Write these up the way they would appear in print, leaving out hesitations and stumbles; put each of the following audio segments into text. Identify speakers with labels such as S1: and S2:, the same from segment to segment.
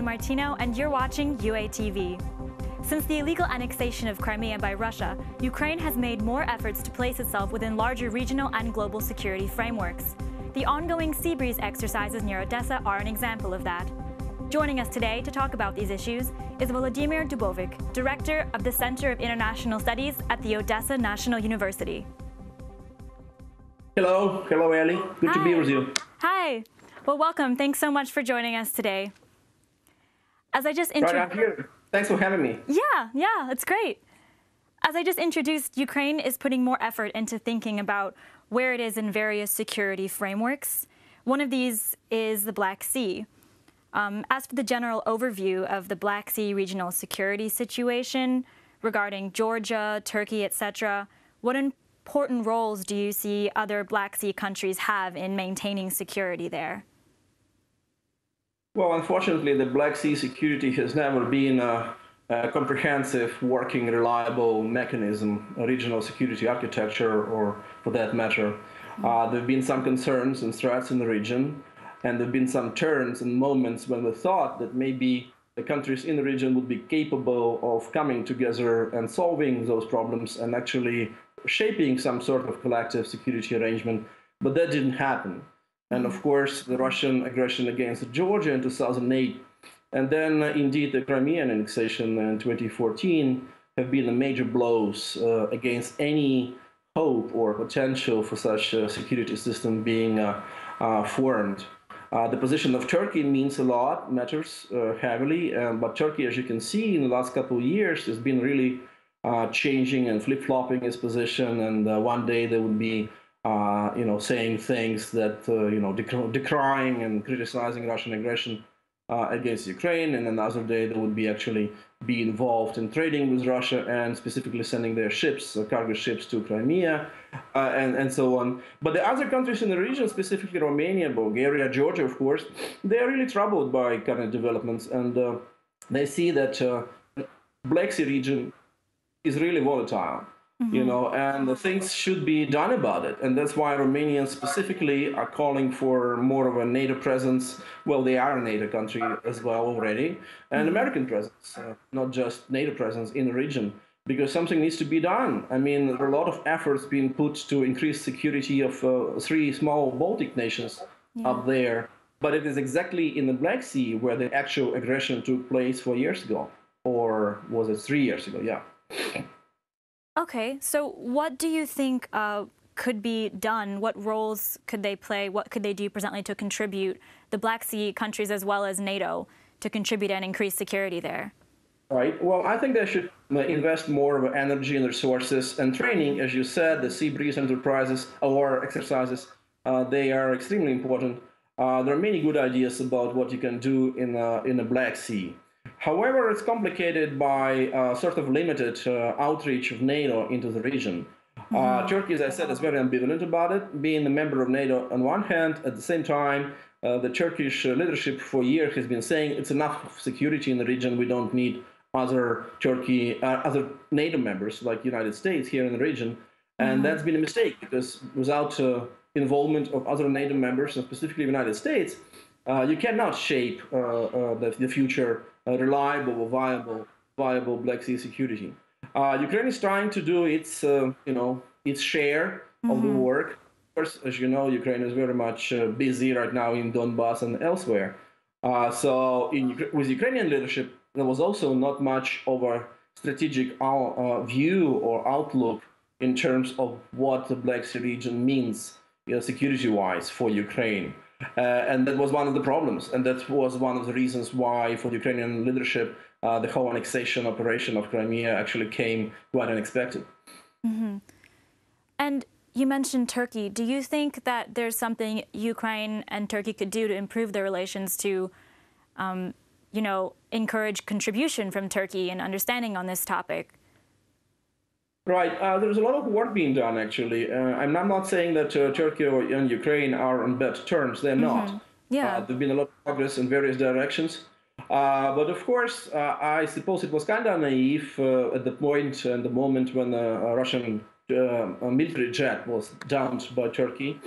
S1: Natalia Martino, and you're watching UATV. Since the illegal annexation of Crimea by Russia, Ukraine has made more efforts to place itself within larger regional and global security frameworks. The ongoing Sea Breeze exercises near Odessa are an example of that. Joining us today to talk about these issues is Volodymyr Dubovyk, Director of the Center of International Studies at the Odessa National University.
S2: Hello, Ellie. Good to be with you.
S1: Hi. Well, welcome. Thanks so much for joining us today. As I just
S2: Right, I'm here. Thanks for having me.
S1: Yeah, it's great. As I just introduced, Ukraine is putting more effort into thinking about where it is in various security frameworks. One of these is the Black Sea. As for the general overview of the Black Sea regional security situation regarding Georgia, Turkey, etc., what important roles do you see other Black Sea countries have in maintaining security there?
S2: Well, unfortunately, the Black Sea security has never been a comprehensive, working, reliable mechanism, a regional security architecture, or for that matter. There have been some concerns and threats in the region, and there have been some turns and moments when we thought that maybe the countries in the region would be capable of coming together and solving those problems and actually shaping some sort of collective security arrangement, but that didn't happen. And of course, the Russian aggression against Georgia in 2008, and then indeed the Crimean annexation in 2014 have been the major blows against any hope or potential for such a security system being formed. The position of Turkey means a lot, matters heavily, but Turkey, as you can see, in the last couple of years has been really changing and flip-flopping its position, and one day they would be saying things that, decrying and criticizing Russian aggression against Ukraine, and another day they would be actually be involved in trading with Russia and specifically sending their ships, cargo ships to Crimea, and so on. But the other countries in the region, specifically Romania, Bulgaria, Georgia, of course, they are really troubled by current developments, and they see that Black Sea region is really volatile. And things should be done about it. And that's why Romanians specifically are calling for more of a NATO presence. Well, they are a NATO country as well already, and American presence, not just NATO presence in the region, because something needs to be done. I mean, there are a lot of efforts being put to increase security of three small Baltic nations up there, but it is exactly in the Black Sea where the actual aggression took place 4 years ago, or was it 3 years ago? Yeah.
S1: Okay, so what do you think could be done? What roles could they play? What could they do presently to contribute, the Black Sea countries as well as NATO, to contribute and increase security there?
S2: Right. Well, I think they should invest more of energy and resources and training. As you said, the Sea Breeze enterprises or exercises, they are extremely important. There are many good ideas about what you can do in the Black Sea. However, it's complicated by sort of limited outreach of NATO into the region. Turkey, as I said, is very ambivalent about it, being a member of NATO on one hand. At the same time, the Turkish leadership for years has been saying it's enough security in the region. We don't need other NATO members like the United States here in the region. And that's been a mistake, because without involvement of other NATO members, and specifically the United States, you cannot shape the future reliable, viable Black Sea security. Ukraine is trying to do its, its share of the work. Of course, as you know, Ukraine is very much busy right now in Donbass and elsewhere. So with Ukrainian leadership, there was also not much of a strategic view or outlook in terms of what the Black Sea region means security-wise for Ukraine. And that was one of the problems, and that was one of the reasons why, for the Ukrainian leadership, the whole annexation operation of Crimea actually came quite unexpected.
S1: And you mentioned Turkey. Do you think that there's something Ukraine and Turkey could do to improve their relations to, encourage contribution from Turkey and understanding on this topic?
S2: Right. There's a lot of work being done, actually. I'm not saying that Turkey and Ukraine are on bad terms. They're not. There's been a lot of progress in various directions. But of course, I suppose it was kind of naive at the point and the moment when the Russian military jet was downed by Turkey.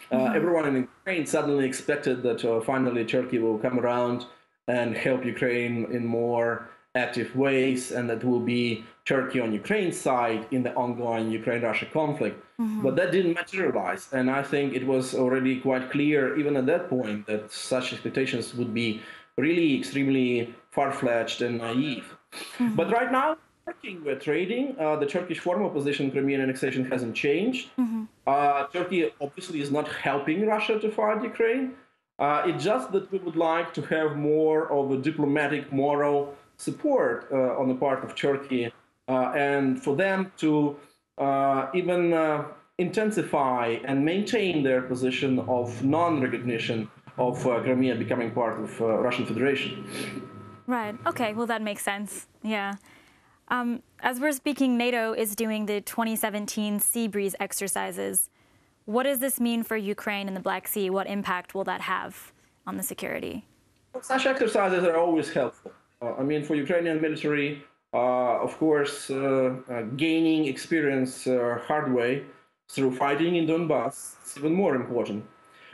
S2: Everyone in Ukraine suddenly expected that finally Turkey will come around and help Ukraine in more active ways, and that will be Turkey on Ukraine's side in the ongoing Ukraine-Russia conflict. But that didn't materialize, and I think it was already quite clear, even at that point, that such expectations would be really extremely far-fetched and naive. But right now, we're trading. The Turkish formal position on Crimean annexation hasn't changed. Turkey obviously is not helping Russia to fight Ukraine. It's just that we would like to have more of a diplomatic, moral support on the part of Turkey, and for them to even intensify and maintain their position of non-recognition of Crimea becoming part of Russian Federation.
S1: Right. Okay. Well, that makes sense. Yeah. As we're speaking, NATO is doing the 2017 Sea Breeze exercises. What does this mean for Ukraine and the Black Sea? What impact will that have on the security?
S2: Such exercises are always helpful. I mean, for Ukrainian military, of course, gaining experience hard way through fighting in Donbass is even more important.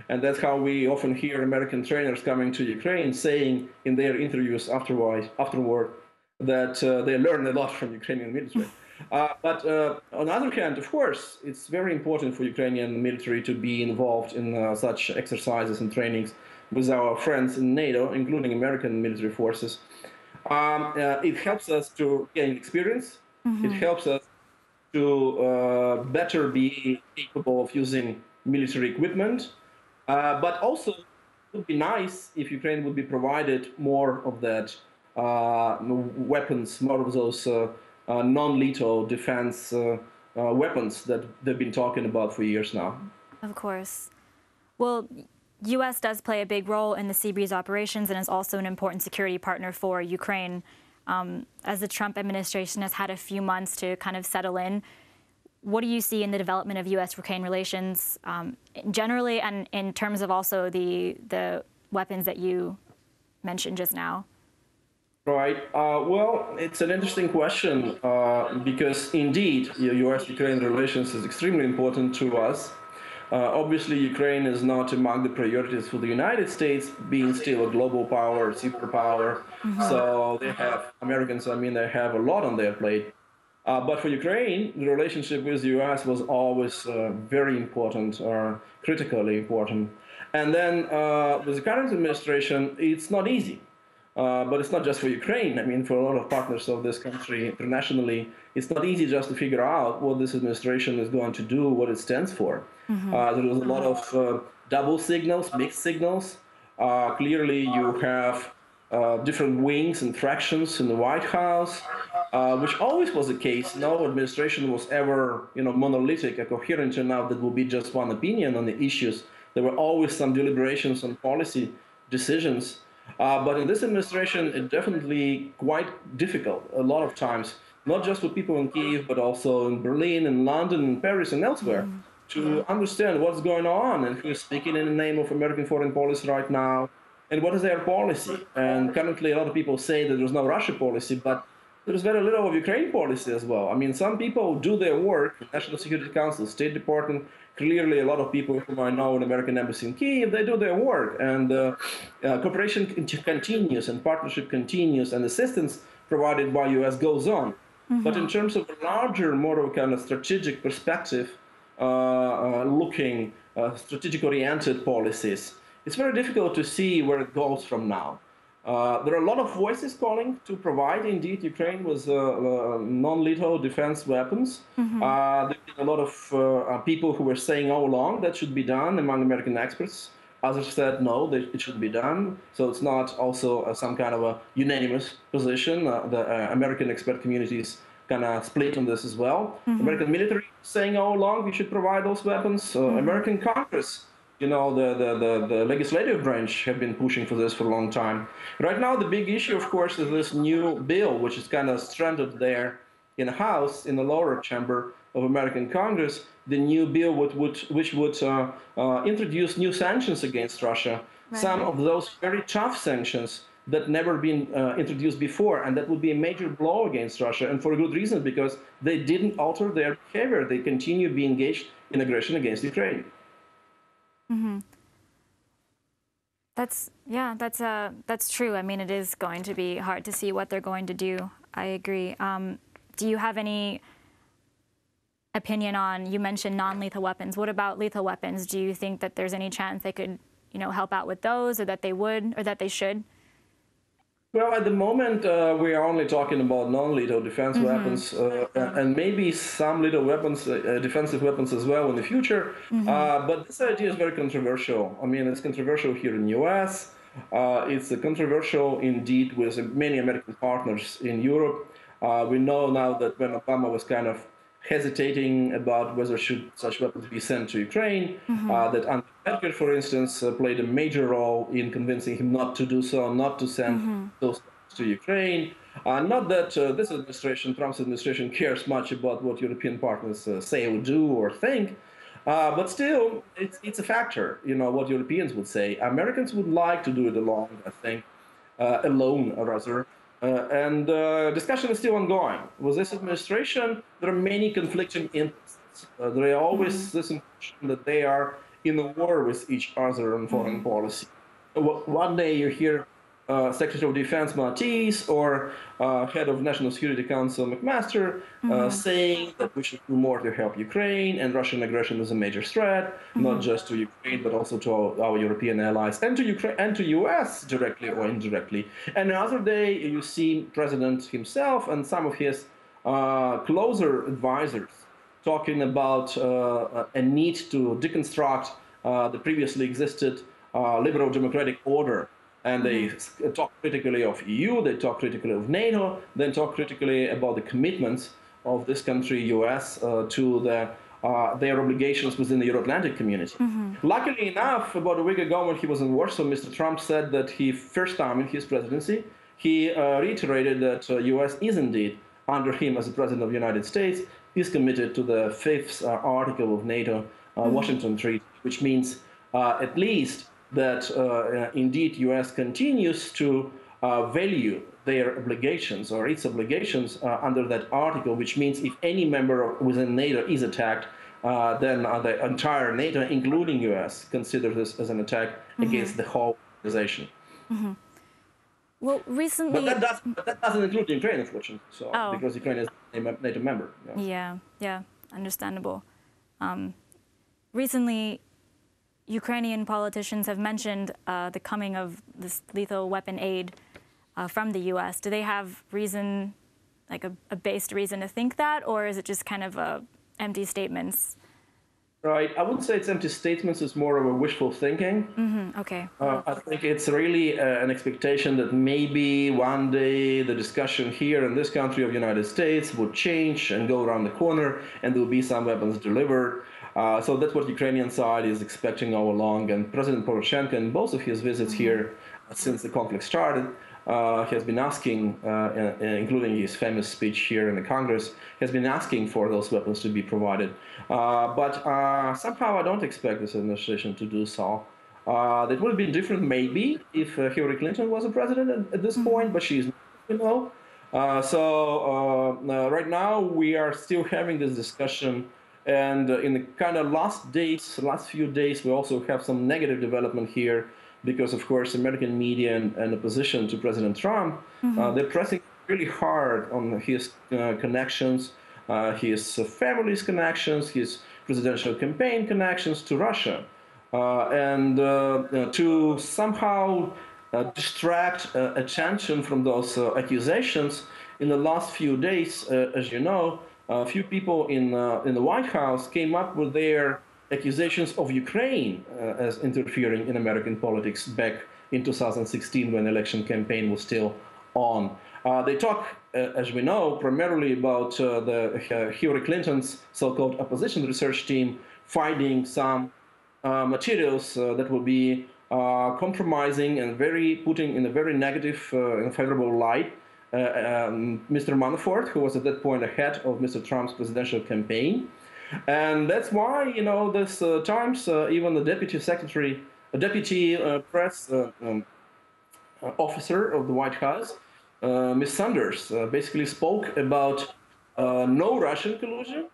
S2: And that's how we often hear American trainers coming to Ukraine saying in their interviews afterward that they learn a lot from Ukrainian military. But on the other hand, of course, it's very important for Ukrainian military to be involved in such exercises and trainings with our friends in NATO, including American military forces. It helps us to gain experience. It helps us to better be capable of using military equipment. But also, it would be nice if Ukraine would be provided more of that weapons, more of those non-lethal defense weapons that they've been talking about for years now.
S1: Of course. Well, U.S. does play a big role in the Sea Breeze operations and is also an important security partner for Ukraine. As the Trump administration has had a few months to kind of settle in, what do you see in the development of U.S.-Ukraine relations generally, and in terms of also the weapons that you mentioned just now?
S2: Right. Well, it's an interesting question because indeed, U.S.-Ukraine relations is extremely important to us. Obviously, Ukraine is not among the priorities for the United States, being still a global power, superpower. So they have, Americans, I mean, they have a lot on their plate. But for Ukraine, the relationship with the U.S. was always very important, or critically important. And then with the current administration, it's not easy. But it's not just for Ukraine. I mean, for a lot of partners of this country internationally, it's not easy just to figure out what this administration is going to do, what it stands for. There was a lot of double signals, mixed signals. Clearly, you have different wings and fractions in the White House, which always was the case. No administration was ever, monolithic, a coherent enough that will be just one opinion on the issues. There were always some deliberations on policy decisions. But in this administration, it's definitely quite difficult a lot of times, not just for people in Kyiv, but also in Berlin and London and Paris and elsewhere, to understand what's going on and who's speaking in the name of American foreign policy right now, and what is their policy. And currently, a lot of people say that there's no Russia policy, but there's very little of Ukraine policy as well. I mean, some people do their work, National Security Council, State Department. Clearly, a lot of people whom I know in the American Embassy in Kyiv, they do their work. And cooperation continues, and partnership continues, and assistance provided by U.S. goes on. But in terms of a larger, more of a kind of strategic perspective, looking, strategic-oriented policies, it's very difficult to see where it goes from now. There are a lot of voices calling to provide, indeed, Ukraine with non-lethal defense weapons. There have been a lot of people who were saying all along that should be done among American experts. Others said no, that it should be done. So it's not also some kind of a unanimous position. The American expert community is kind of split on this as well. American military saying all along we should provide those weapons. American Congress, the legislative branch have been pushing for this for a long time. Right now, the big issue, of course, is this new bill, which is kind of stranded there in the House, in the lower chamber of American Congress, the new bill which would introduce new sanctions against Russia, some of those very tough sanctions that never been introduced before, and that would be a major blow against Russia, and for a good reason, because they didn't alter their behavior. They continue to be engaged in aggression against Ukraine.
S1: That's true. I mean, it is going to be hard to see what they're going to do. I agree. Do you have any opinion on, you mentioned non-lethal weapons. What about lethal weapons? Do you think that there's any chance they could, help out with those, or that they would, or that they should?
S2: Well, at the moment, we are only talking about non-lethal defense weapons, and maybe some lethal weapons, defensive weapons as well in the future. But this idea is very controversial. I mean, it's controversial here in the US. It's controversial indeed with many American partners in Europe. We know now that when Obama was kind of hesitating about whether should such weapons be sent to Ukraine, that Angela Merkel, for instance, played a major role in convincing him not to do so, not to send those weapons to Ukraine. Not that this administration, Trump's administration, cares much about what European partners say or do or think, but still, it's a factor, what Europeans would say. Americans would like to do it alone, I think, alone, rather. And discussion is still ongoing. With this administration, there are many conflicting interests. There is always this impression that they are in a war with each other on foreign policy. One day you hear Secretary of Defense Mattis or Head of National Security Council McMaster saying that we should do more to help Ukraine, and Russian aggression is a major threat, not just to Ukraine, but also to our European allies, and to Ukraine and to US directly or indirectly. And the other day you see President himself and some of his closer advisors talking about a need to deconstruct the previously existed liberal democratic order. And they talk critically of EU, they talk critically of NATO, then talk critically about the commitments of this country, US, to their obligations within the Euro-Atlantic community. Luckily enough, about a week ago when he was in Warsaw, Mr. Trump said that first time in his presidency, he reiterated that US is indeed, under him as the President of the United States, is committed to the 5th article of NATO Washington Treaty, which means at least that indeed U.S. continues to value their obligations or its obligations under that article, which means if any member within NATO is attacked, then the entire NATO, including U.S., consider this as an attack against the whole organization.
S1: Well, recently...
S2: But that doesn't include Ukraine, unfortunately, because Ukraine is a NATO member.
S1: Yeah, understandable. Recently, Ukrainian politicians have mentioned the coming of this lethal weapon aid from the U.S. Do they have reason, like a based reason to think that, or is it just kind of empty statements?
S2: Right. I wouldn't say it's empty statements. It's more of a wishful thinking.
S1: Okay.
S2: I think it's really an expectation that maybe one day the discussion here in this country of the United States would change and go around the corner, and there will be some weapons delivered. So that's what the Ukrainian side is expecting all along. And President Poroshenko, in both of his visits here since the conflict started, has been asking, including his famous speech here in the Congress, has been asking for those weapons to be provided. But somehow I don't expect this administration to do so. That would have been different maybe if Hillary Clinton was a president at this point, but she's not, So right now we are still having this discussion. And in the kind of last few days, we also have some negative development here because, of course, American media and opposition to President Trump, they're pressing really hard on his connections, his family's connections, his presidential campaign connections to Russia, and to somehow distract attention from those accusations. In the last few days, as you know, a few people in the White House came up with their accusations of Ukraine as interfering in American politics back in 2016 when the election campaign was still on. They talk, as we know, primarily about Hillary Clinton's so-called opposition research team finding some materials that will be compromising and putting in a very negative and favorable light Mr. Manafort, who was at that point ahead of Mr. Trump's presidential campaign. And that's why, this times, even the deputy press officer of the White House, Ms. Sanders, basically spoke about no Russian collusion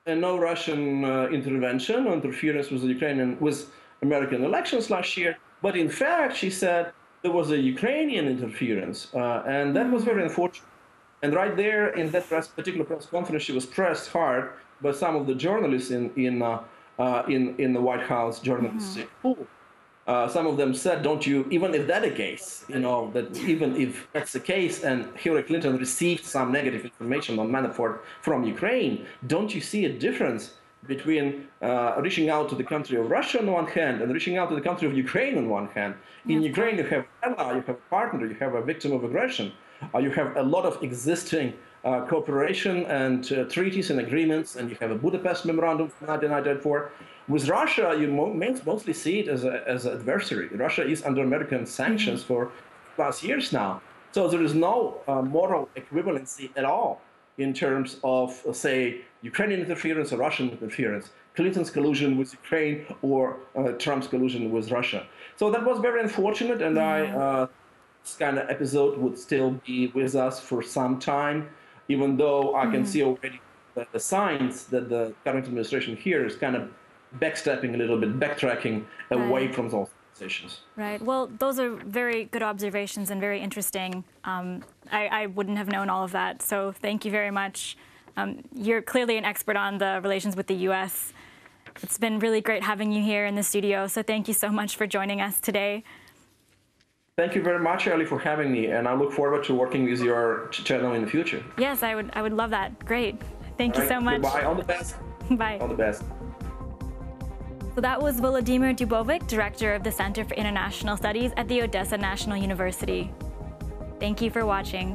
S2: and no Russian intervention or interference with American elections last year, But in fact, she said there was a Ukrainian interference, and that was very unfortunate. And right there in that particular press conference, she was pressed hard by some of the journalists in the White House. Journalists, some of them said, "Don't you? Even if that's the case, that even if that's the case, and Hillary Clinton received some negative information on Manafort from Ukraine, don't you see a difference between reaching out to the country of Russia on one hand and reaching out to the country of Ukraine on one hand? In Ukraine, you have an ally, you have a partner, you have a victim of aggression. You have a lot of existing cooperation and treaties and agreements, and you have a Budapest Memorandum from 1994. With Russia, you mostly see it as an adversary. Russia is under American sanctions for plus years now. So there is no moral equivalency at all in terms of, say, Ukrainian interference or Russian interference, Clinton's collusion with Ukraine or Trump's collusion with Russia. So that was very unfortunate, and this kind of episode would still be with us for some time, even though I can see already the signs that the current administration here is kind of backstepping a little bit, backtracking away from those positions.
S1: Right. Well, those are very good observations and very interesting. I wouldn't have known all of that, so thank you very much. You're clearly an expert on the relations with the U.S. It's been really great having you here in the studio, so thank you so much for joining us today.
S2: Thank you very much, Ali, for having me, and I look forward to working with your channel in the future.
S1: Yes, I would love that. Great. Thank you so much.
S2: Goodbye. All the best.
S1: Bye.
S2: All the best.
S1: So that was Volodymyr Dubovyk, Director of the Center for International Studies at the Odessa National University. Thank you for watching.